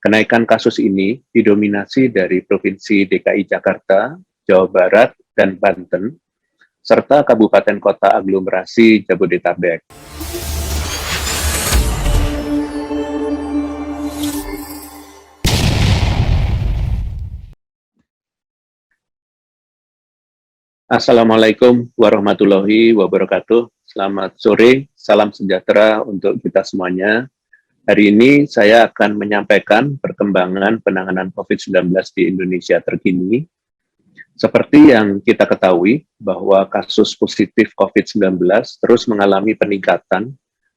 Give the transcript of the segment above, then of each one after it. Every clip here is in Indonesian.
Kenaikan kasus ini didominasi dari Provinsi DKI Jakarta, Jawa Barat, dan Banten, serta kabupaten kota aglomerasi Jabodetabek. Assalamualaikum warahmatullahi wabarakatuh. Selamat sore, salam sejahtera untuk kita semuanya. Hari ini saya akan menyampaikan perkembangan penanganan COVID-19 di Indonesia terkini. Seperti yang kita ketahui bahwa kasus positif COVID-19 terus mengalami peningkatan,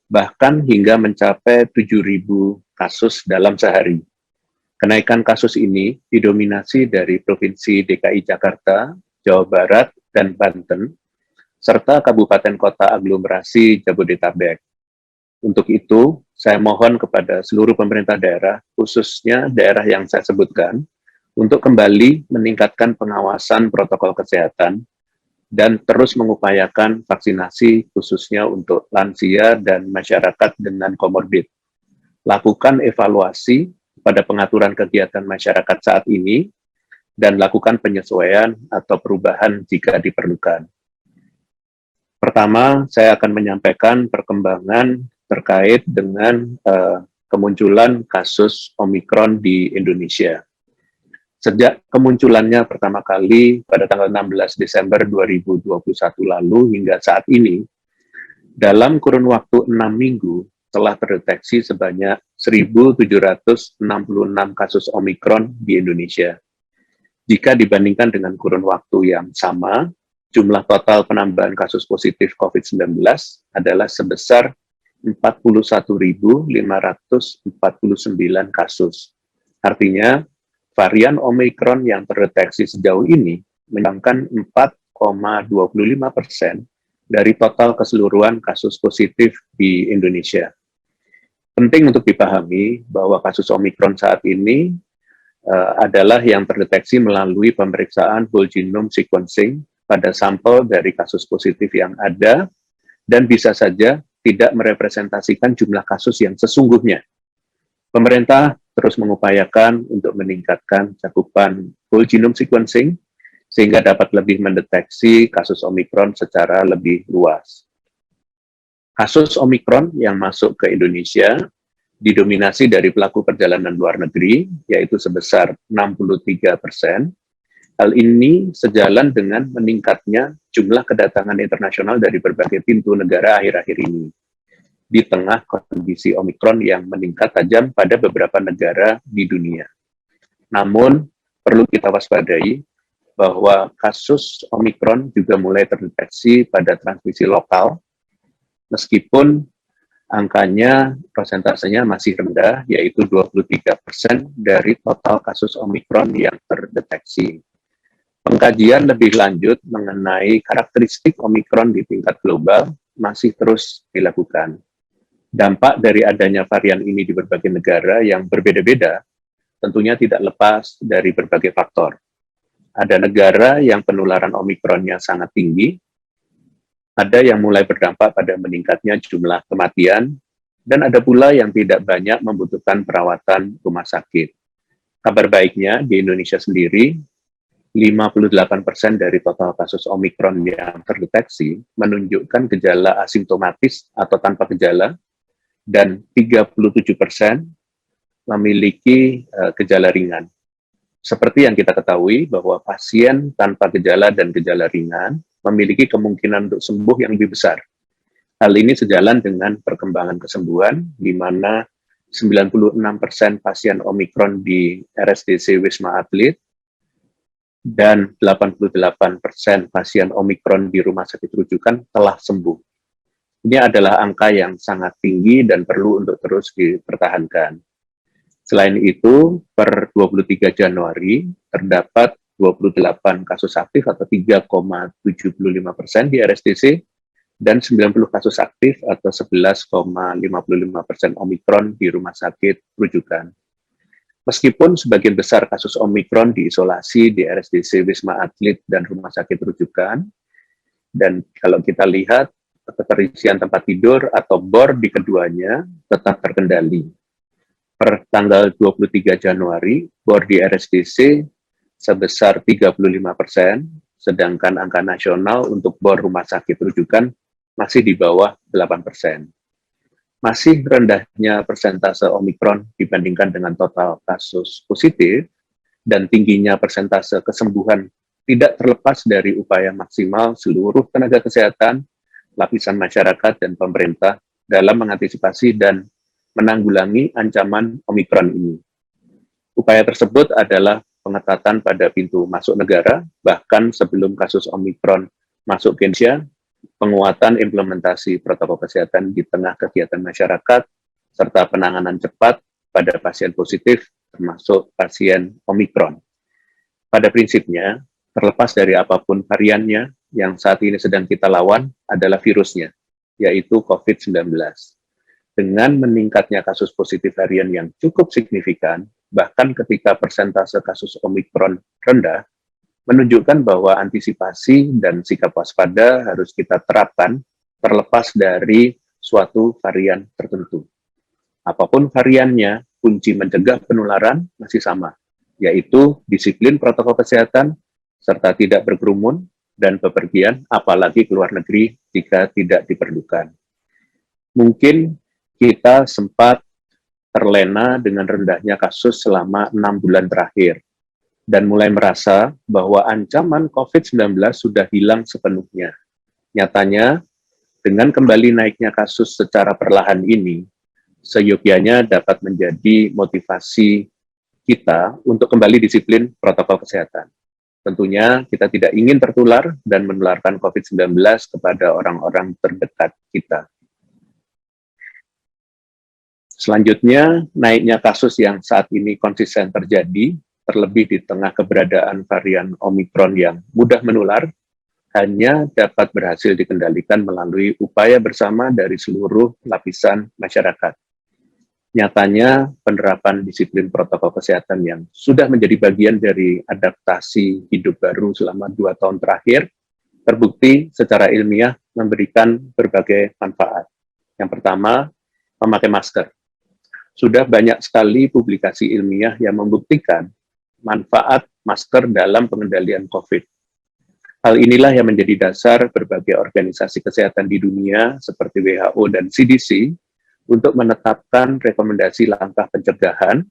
bahkan hingga mencapai 7.000 kasus dalam sehari. Kenaikan kasus ini didominasi dari Provinsi DKI Jakarta, Jawa Barat, dan Banten, serta kabupaten kota aglomerasi Jabodetabek. Untuk itu, saya mohon kepada seluruh pemerintah daerah, khususnya daerah yang saya sebutkan, untuk kembali meningkatkan pengawasan protokol kesehatan dan terus mengupayakan vaksinasi khususnya untuk lansia dan masyarakat dengan komorbid. Lakukan evaluasi pada pengaturan kegiatan masyarakat saat ini dan lakukan penyesuaian atau perubahan jika diperlukan. Pertama, saya akan menyampaikan perkembangan terkait dengan kemunculan kasus Omikron di Indonesia. Sejak kemunculannya pertama kali pada tanggal 16 Desember 2021 lalu hingga saat ini, dalam kurun waktu 6 minggu telah terdeteksi sebanyak 1.766 kasus Omikron di Indonesia. Jika dibandingkan dengan kurun waktu yang sama, jumlah total penambahan kasus positif COVID-19 adalah sebesar 41.549 kasus. Artinya, varian Omikron yang terdeteksi sejauh ini menyumbangkan 4,25% dari total keseluruhan kasus positif di Indonesia. Penting untuk dipahami bahwa kasus Omikron saat ini adalah yang terdeteksi melalui pemeriksaan whole genome sequencing pada sampel dari kasus positif yang ada dan bisa saja tidak merepresentasikan jumlah kasus yang sesungguhnya. Pemerintah terus mengupayakan untuk meningkatkan cakupan whole genome sequencing sehingga dapat lebih mendeteksi kasus Omikron secara lebih luas. Kasus Omikron yang masuk ke Indonesia didominasi dari pelaku perjalanan luar negeri, yaitu sebesar 63%. Hal ini sejalan dengan meningkatnya jumlah kedatangan internasional dari berbagai pintu negara akhir-akhir ini, di tengah kondisi Omikron yang meningkat tajam pada beberapa negara di dunia. Namun, perlu kita waspadai bahwa kasus Omikron juga mulai terdeteksi pada transmisi lokal, meskipun angkanya, persentasenya masih rendah, yaitu 23% dari total kasus Omikron yang terdeteksi. Pengkajian lebih lanjut mengenai karakteristik Omikron di tingkat global masih terus dilakukan. Dampak dari adanya varian ini di berbagai negara yang berbeda-beda tentunya tidak lepas dari berbagai faktor. Ada negara yang penularan Omikronnya sangat tinggi, ada yang mulai berdampak pada meningkatnya jumlah kematian, dan ada pula yang tidak banyak membutuhkan perawatan rumah sakit. Kabar baiknya, di Indonesia sendiri, 58% dari total kasus Omikron yang terdeteksi menunjukkan gejala asimptomatis atau tanpa gejala, dan 37% memiliki gejala ringan. Seperti yang kita ketahui bahwa pasien tanpa gejala dan gejala ringan memiliki kemungkinan untuk sembuh yang lebih besar. Hal ini sejalan dengan perkembangan kesembuhan, di mana 96% pasien Omikron di RSDC Wisma Atlet dan 88% pasien Omikron di rumah sakit rujukan telah sembuh. Ini adalah angka yang sangat tinggi dan perlu untuk terus dipertahankan. Selain itu, per 23 Januari terdapat 28 kasus aktif atau 3,75% di RSDC dan 90 kasus aktif atau 11,55% Omikron di rumah sakit rujukan. Meskipun sebagian besar kasus Omikron diisolasi di RSDC Wisma Atlet dan rumah sakit rujukan, dan kalau kita lihat keterisian tempat tidur atau BOR di keduanya tetap terkendali. Per tanggal 23 Januari, bor di RSDC sebesar 35%, sedangkan angka nasional untuk bor rumah sakit rujukan masih di bawah 8%. Masih rendahnya persentase Omikron dibandingkan dengan total kasus positif, dan tingginya persentase kesembuhan tidak terlepas dari upaya maksimal seluruh tenaga kesehatan, lapisan masyarakat, dan pemerintah dalam mengantisipasi dan menanggulangi ancaman Omikron ini. Upaya tersebut adalah pengetatan pada pintu masuk negara, bahkan sebelum kasus Omikron masuk ke Indonesia, penguatan implementasi protokol kesehatan di tengah kegiatan masyarakat, serta penanganan cepat pada pasien positif, termasuk pasien Omikron. Pada prinsipnya, terlepas dari apapun variannya, yang saat ini sedang kita lawan adalah virusnya, yaitu COVID-19. Dengan meningkatnya kasus positif harian yang cukup signifikan, bahkan ketika persentase kasus Omikron rendah, menunjukkan bahwa antisipasi dan sikap waspada harus kita terapkan terlepas dari suatu varian tertentu. Apapun variannya, kunci mencegah penularan masih sama, yaitu disiplin protokol kesehatan, serta tidak berkerumun dan bepergian, apalagi ke luar negeri jika tidak diperlukan. Mungkin kita sempat terlena dengan rendahnya kasus selama 6 bulan terakhir, dan mulai merasa bahwa ancaman COVID-19 sudah hilang sepenuhnya. Nyatanya, dengan kembali naiknya kasus secara perlahan ini, seyogyanya dapat menjadi motivasi kita untuk kembali disiplin protokol kesehatan. Tentunya kita tidak ingin tertular dan menularkan COVID-19 kepada orang-orang terdekat kita. Selanjutnya, naiknya kasus yang saat ini konsisten terjadi, terlebih di tengah keberadaan varian Omikron yang mudah menular, hanya dapat berhasil dikendalikan melalui upaya bersama dari seluruh lapisan masyarakat. Nyatanya, penerapan disiplin protokol kesehatan yang sudah menjadi bagian dari adaptasi hidup baru selama 2 tahun terakhir, terbukti secara ilmiah memberikan berbagai manfaat. Yang pertama, memakai masker. Sudah banyak sekali publikasi ilmiah yang membuktikan manfaat masker dalam pengendalian COVID. Hal inilah yang menjadi dasar berbagai organisasi kesehatan di dunia seperti WHO dan CDC untuk menetapkan rekomendasi langkah pencegahan,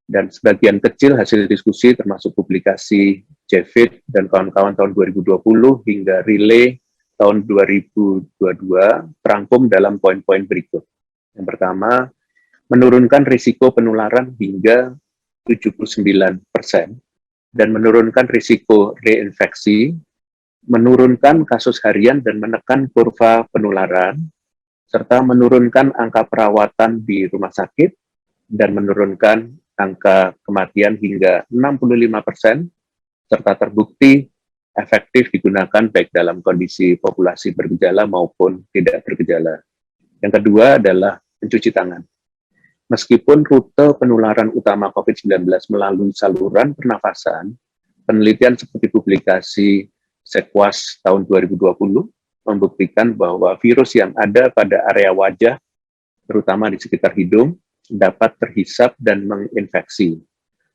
dan sebagian kecil hasil diskusi termasuk publikasi JEVID dan kawan-kawan tahun 2020 hingga Relay tahun 2022 terangkum dalam poin-poin berikut. Yang pertama, menurunkan risiko penularan hingga 79% dan menurunkan risiko reinfeksi, menurunkan kasus harian dan menekan kurva penularan, serta menurunkan angka perawatan di rumah sakit dan menurunkan angka kematian hingga 65%, serta terbukti efektif digunakan baik dalam kondisi populasi bergejala maupun tidak bergejala. Yang kedua adalah mencuci tangan. Meskipun rute penularan utama COVID-19 melalui saluran pernafasan, penelitian seperti publikasi Sequas tahun 2020 membuktikan bahwa virus yang ada pada area wajah, terutama di sekitar hidung, dapat terhisap dan menginfeksi.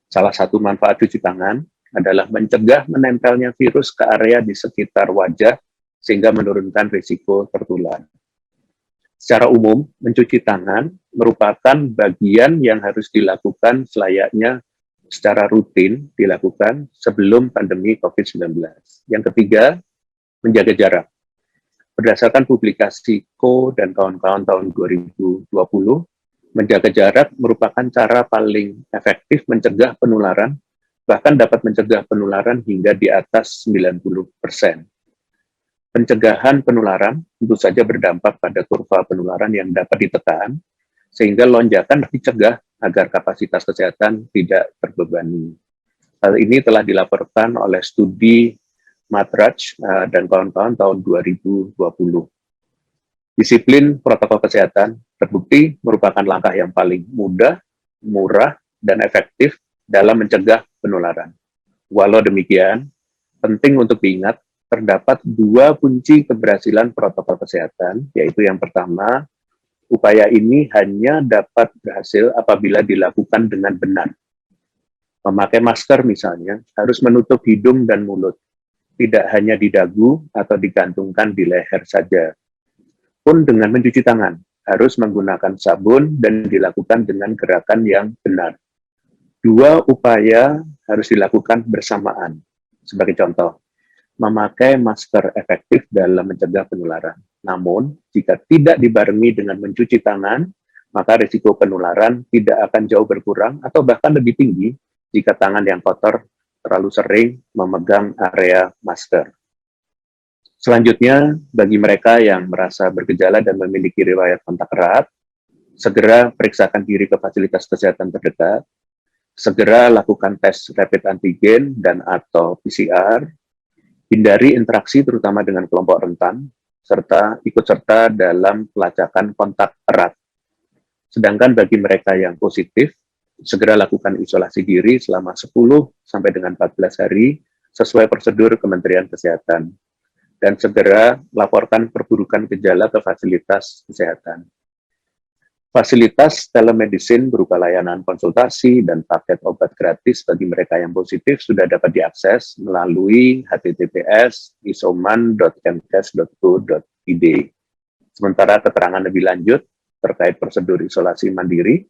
Salah satu manfaat cuci tangan adalah mencegah menempelnya virus ke area di sekitar wajah, sehingga menurunkan risiko tertular. Secara umum, mencuci tangan merupakan bagian yang harus dilakukan selayaknya secara rutin dilakukan sebelum pandemi COVID-19. Yang ketiga, menjaga jarak. Berdasarkan publikasi Ko dan kawan-kawan tahun 2020, menjaga jarak merupakan cara paling efektif mencegah penularan, bahkan dapat mencegah penularan hingga di atas 90%. Pencegahan penularan tentu saja berdampak pada kurva penularan yang dapat ditekan, sehingga lonjakan dicegah agar kapasitas kesehatan tidak terbebani. Hal ini telah dilaporkan oleh studi Matrach dan kawan-kawan tahun 2020. Disiplin protokol kesehatan terbukti merupakan langkah yang paling mudah, murah, dan efektif dalam mencegah penularan. Walau demikian, penting untuk diingat, terdapat 2 kunci keberhasilan protokol kesehatan, yaitu yang pertama, Upaya ini hanya dapat berhasil apabila dilakukan dengan benar. Memakai masker misalnya harus menutup hidung dan mulut, tidak hanya di dagu atau digantungkan di leher saja. Pun dengan mencuci tangan, harus menggunakan sabun dan dilakukan dengan gerakan yang benar. Dua upaya harus dilakukan bersamaan. Sebagai contoh, memakai masker efektif dalam mencegah penularan. Namun, jika tidak dibarengi dengan mencuci tangan, maka risiko penularan tidak akan jauh berkurang atau bahkan lebih tinggi jika tangan yang kotor terlalu sering memegang area masker. Selanjutnya, bagi mereka yang merasa bergejala dan memiliki riwayat kontak erat, segera periksakan diri ke fasilitas kesehatan terdekat, segera lakukan tes rapid antigen dan atau PCR, hindari interaksi terutama dengan kelompok rentan, serta ikut serta dalam pelacakan kontak erat. Sedangkan bagi mereka yang positif, segera lakukan isolasi diri selama 10 sampai dengan 14 hari sesuai prosedur Kementerian Kesehatan. Dan segera laporkan perburukan gejala ke fasilitas kesehatan. Fasilitas telemedicine berupa layanan konsultasi dan paket obat gratis bagi mereka yang positif sudah dapat diakses melalui https://isoman.kemkes.go.id. Sementara keterangan lebih lanjut terkait prosedur isolasi mandiri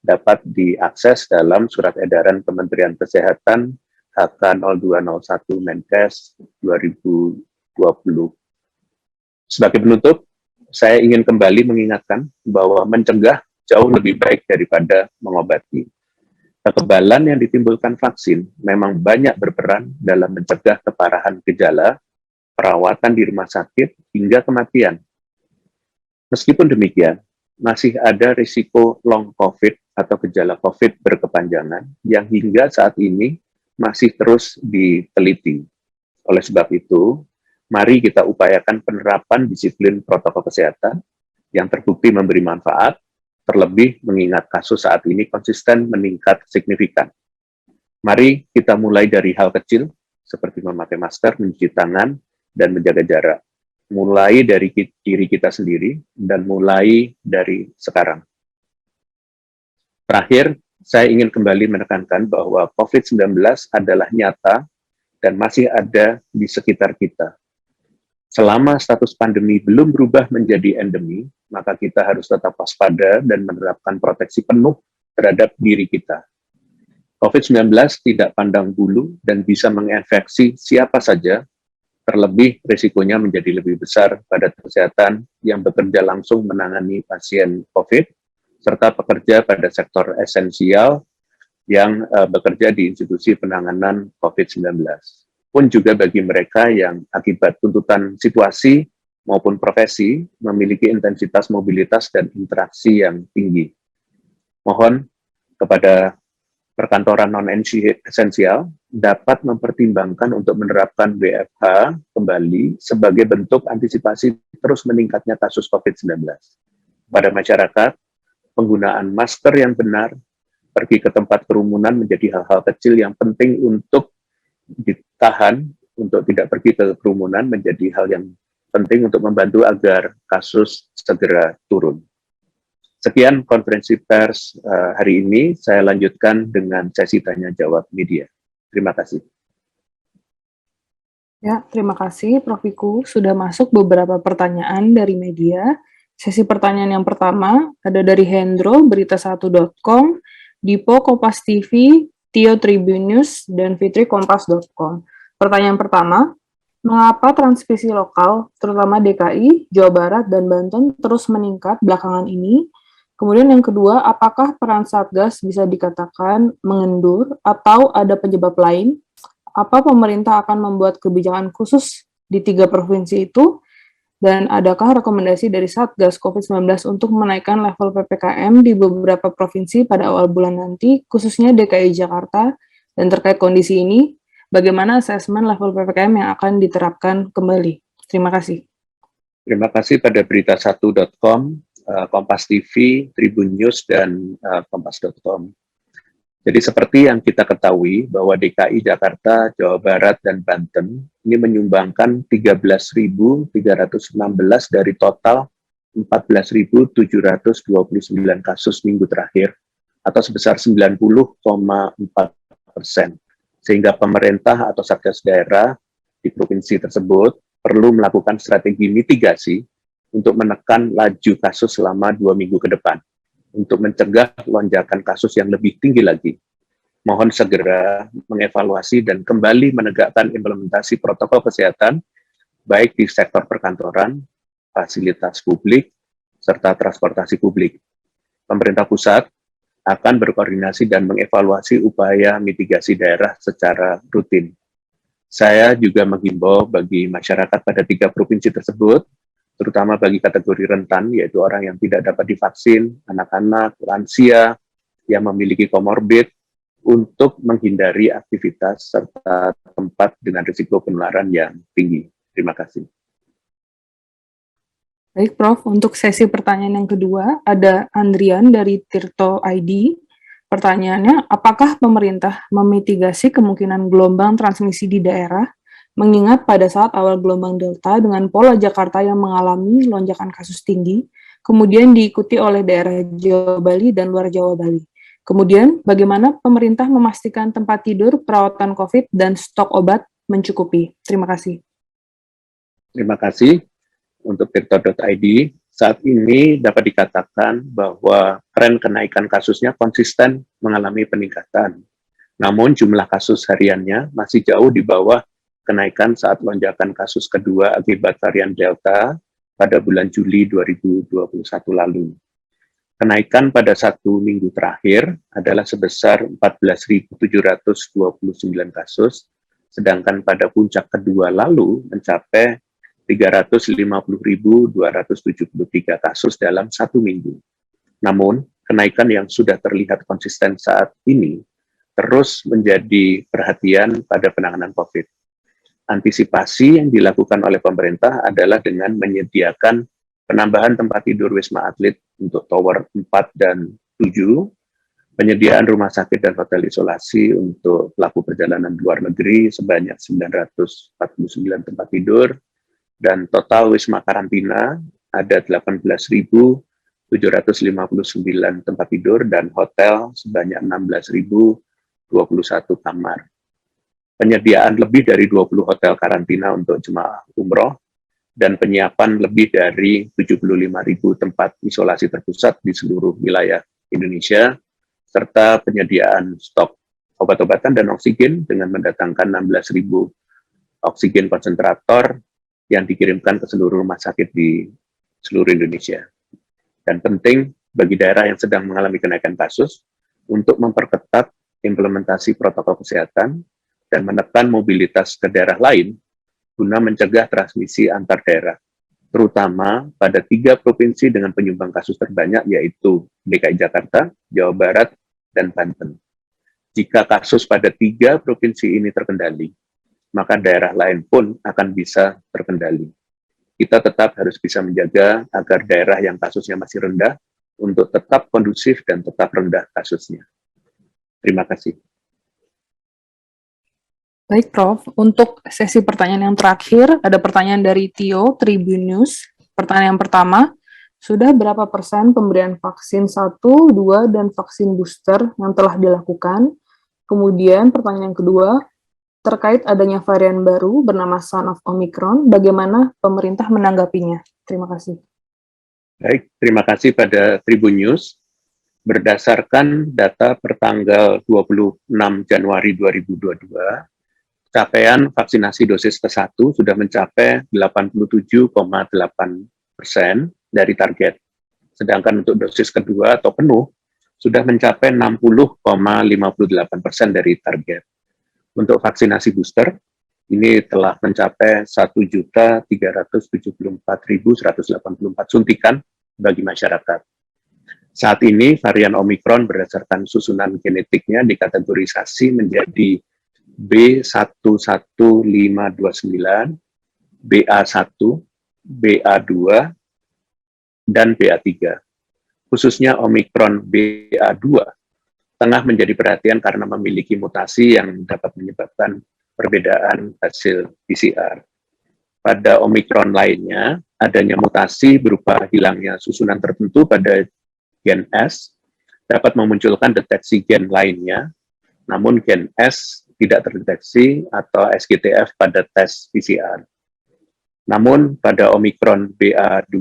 dapat diakses dalam Surat Edaran Kementerian Kesehatan HK 0201 Menkes 2020. Sebagai penutup, saya ingin kembali mengingatkan bahwa mencegah jauh lebih baik daripada mengobati. Kekebalan yang ditimbulkan vaksin memang banyak berperan dalam mencegah keparahan gejala, perawatan di rumah sakit, hingga kematian. Meskipun demikian, masih ada risiko long COVID atau gejala COVID berkepanjangan yang hingga saat ini masih terus diteliti. Oleh sebab itu, mari kita upayakan penerapan disiplin protokol kesehatan yang terbukti memberi manfaat, terlebih mengingat kasus saat ini konsisten meningkat signifikan. Mari kita mulai dari hal kecil, seperti memakai masker, mencuci tangan, dan menjaga jarak. Mulai dari diri kita sendiri, dan mulai dari sekarang. Terakhir, saya ingin kembali menekankan bahwa COVID-19 adalah nyata dan masih ada di sekitar kita. Selama status pandemi belum berubah menjadi endemi, maka kita harus tetap waspada dan menerapkan proteksi penuh terhadap diri kita. COVID-19 tidak pandang bulu dan bisa menginfeksi siapa saja, terlebih risikonya menjadi lebih besar pada kesehatan yang bekerja langsung menangani pasien COVID, serta pekerja pada sektor esensial yang bekerja di institusi penanganan COVID-19. Pun juga bagi mereka yang akibat tuntutan situasi maupun profesi memiliki intensitas mobilitas dan interaksi yang tinggi. Mohon kepada perkantoran non-esensial dapat mempertimbangkan untuk menerapkan WFH kembali sebagai bentuk antisipasi terus meningkatnya kasus COVID-19. Pada masyarakat, penggunaan masker yang benar, pergi ke tempat kerumunan menjadi hal-hal kecil yang penting untuk ditahan, untuk tidak pergi ke kerumunan menjadi hal yang penting untuk membantu agar kasus segera turun. Sekian konferensi pers hari ini, saya lanjutkan dengan sesi tanya-jawab media. Terima kasih. Ya, terima kasih Prof. Wiku. Sudah masuk beberapa pertanyaan dari media. Sesi pertanyaan yang pertama ada dari Hendro, berita1.com, Dipo Kompas TV, Tio Tribunnews, dan Fitri Kompas.com. Pertanyaan pertama, mengapa transmisi lokal, terutama DKI, Jawa Barat, dan Banten terus meningkat belakangan ini? Kemudian yang kedua, apakah peran Satgas bisa dikatakan mengendur atau ada penyebab lain? Apa pemerintah akan membuat kebijakan khusus di 3 provinsi itu? Dan adakah rekomendasi dari Satgas COVID-19 untuk menaikkan level PPKM di beberapa provinsi pada awal bulan nanti, khususnya DKI Jakarta? Dan terkait kondisi ini, bagaimana asesmen level PPKM yang akan diterapkan kembali? Terima kasih. Terima kasih pada berita1.com, Kompas TV, Tribun News, dan Kompas.com. Jadi seperti yang kita ketahui bahwa DKI Jakarta, Jawa Barat, dan Banten ini menyumbangkan 13.316 dari total 14.729 kasus minggu terakhir, atau sebesar 90,4%, sehingga pemerintah atau satgas daerah di provinsi tersebut perlu melakukan strategi mitigasi untuk menekan laju kasus selama 2 minggu ke depan, untuk mencegah lonjakan kasus yang lebih tinggi lagi. Mohon segera mengevaluasi dan kembali menegakkan implementasi protokol kesehatan, baik di sektor perkantoran, fasilitas publik, serta transportasi publik. Pemerintah pusat akan berkoordinasi dan mengevaluasi upaya mitigasi daerah secara rutin. Saya juga menghimbau bagi masyarakat pada 3 provinsi tersebut, terutama bagi kategori rentan, yaitu orang yang tidak dapat divaksin, anak-anak, lansia, yang memiliki komorbid, untuk menghindari aktivitas serta tempat dengan risiko penularan yang tinggi. Terima kasih. Baik, Prof. Untuk sesi pertanyaan yang kedua, ada Andrian dari Tirto ID. Pertanyaannya, apakah pemerintah memitigasi kemungkinan gelombang transmisi di daerah, mengingat pada saat awal gelombang Delta dengan pola Jakarta yang mengalami lonjakan kasus tinggi, kemudian diikuti oleh daerah Jawa Bali dan luar Jawa Bali. Kemudian, bagaimana pemerintah memastikan tempat tidur, perawatan COVID, dan stok obat mencukupi? Terima kasih. Terima kasih. Untuk tirto.id, saat ini dapat dikatakan bahwa tren kenaikan kasusnya konsisten mengalami peningkatan. Namun jumlah kasus hariannya masih jauh di bawah kenaikan saat lonjakan kasus kedua akibat varian Delta pada bulan Juli 2021 lalu. Kenaikan pada 1 minggu terakhir adalah sebesar 14.729 kasus, sedangkan pada puncak kedua lalu mencapai 350.273 kasus dalam 1 minggu. Namun, kenaikan yang sudah terlihat konsisten saat ini terus menjadi perhatian pada penanganan COVID. Antisipasi yang dilakukan oleh pemerintah adalah dengan menyediakan penambahan tempat tidur Wisma Atlet untuk tower 4 dan 7, penyediaan rumah sakit dan hotel isolasi untuk pelaku perjalanan luar negeri sebanyak 949 tempat tidur, dan total wisma karantina ada 18.759 tempat tidur dan hotel sebanyak 16.021 kamar. Penyediaan lebih dari 20 hotel karantina untuk jemaah umroh dan penyiapan lebih dari 75.000 tempat isolasi terpusat di seluruh wilayah Indonesia, serta penyediaan stok obat-obatan dan oksigen dengan mendatangkan 16.000 oksigen konsentrator yang dikirimkan ke seluruh rumah sakit di seluruh Indonesia. Dan penting bagi daerah yang sedang mengalami kenaikan kasus untuk memperketat implementasi protokol kesehatan dan menekan mobilitas ke daerah lain guna mencegah transmisi antar daerah, terutama pada 3 provinsi dengan penyumbang kasus terbanyak, yaitu DKI Jakarta, Jawa Barat, dan Banten. Jika kasus pada 3 provinsi ini terkendali, maka daerah lain pun akan bisa terkendali. Kita tetap harus bisa menjaga agar daerah yang kasusnya masih rendah untuk tetap kondusif dan tetap rendah kasusnya. Terima kasih. Baik, Prof. Untuk sesi pertanyaan yang terakhir, ada pertanyaan dari Tio, Tribun News. Pertanyaan pertama, sudah berapa persen pemberian vaksin 1, 2, dan vaksin booster yang telah dilakukan? Kemudian pertanyaan kedua, terkait adanya varian baru bernama Son of Omicron, bagaimana pemerintah menanggapinya? Terima kasih. Baik, terima kasih pada Tribun News. Berdasarkan data pertanggal 26 Januari 2022, capaian vaksinasi dosis ke-1 sudah mencapai 87,8% dari target. Sedangkan untuk dosis kedua atau penuh, sudah mencapai 60,58% dari target. Untuk vaksinasi booster, ini telah mencapai 1.374.184 suntikan bagi masyarakat. Saat ini, varian Omicron berdasarkan susunan genetiknya dikategorisasi menjadi B11529, BA1, BA2, dan BA3. Khususnya Omicron BA2 tengah menjadi perhatian karena memiliki mutasi yang dapat menyebabkan perbedaan hasil PCR. pada Omikron lainnya, adanya mutasi berupa hilangnya susunan tertentu pada gen S dapat memunculkan deteksi gen lainnya, namun gen S tidak terdeteksi atau SGTF pada tes PCR. Namun pada Omikron BA2,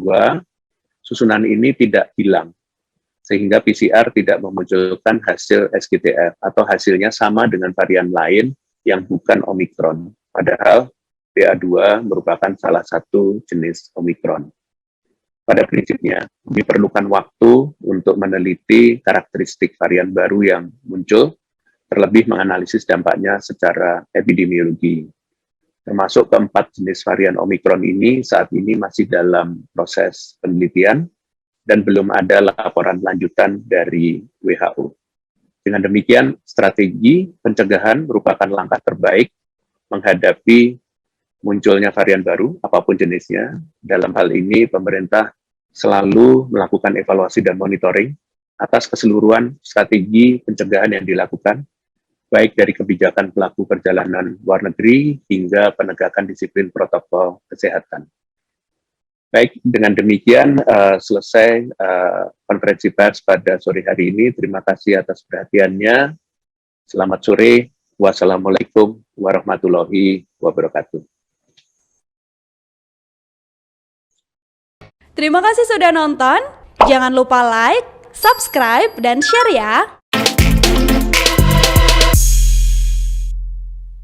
susunan ini tidak hilang, sehingga PCR tidak memunculkan hasil SGTF atau hasilnya sama dengan varian lain yang bukan Omikron. Padahal BA2 merupakan salah satu jenis Omikron. Pada prinsipnya, diperlukan waktu untuk meneliti karakteristik varian baru yang muncul, terlebih menganalisis dampaknya secara epidemiologi. Termasuk keempat jenis varian Omikron ini saat ini masih dalam proses penelitian dan belum ada laporan lanjutan dari WHO. Dengan demikian, strategi pencegahan merupakan langkah terbaik menghadapi munculnya varian baru, apapun jenisnya. Dalam hal ini, pemerintah selalu melakukan evaluasi dan monitoring atas keseluruhan strategi pencegahan yang dilakukan, baik dari kebijakan pelaku perjalanan luar negeri hingga penegakan disiplin protokol kesehatan. Baik, dengan demikian selesai konferensi pers pada sore hari ini. Terima kasih atas perhatiannya. Selamat sore. Wassalamualaikum warahmatullahi wabarakatuh. Terima kasih sudah nonton. Jangan lupa like, subscribe, dan share ya.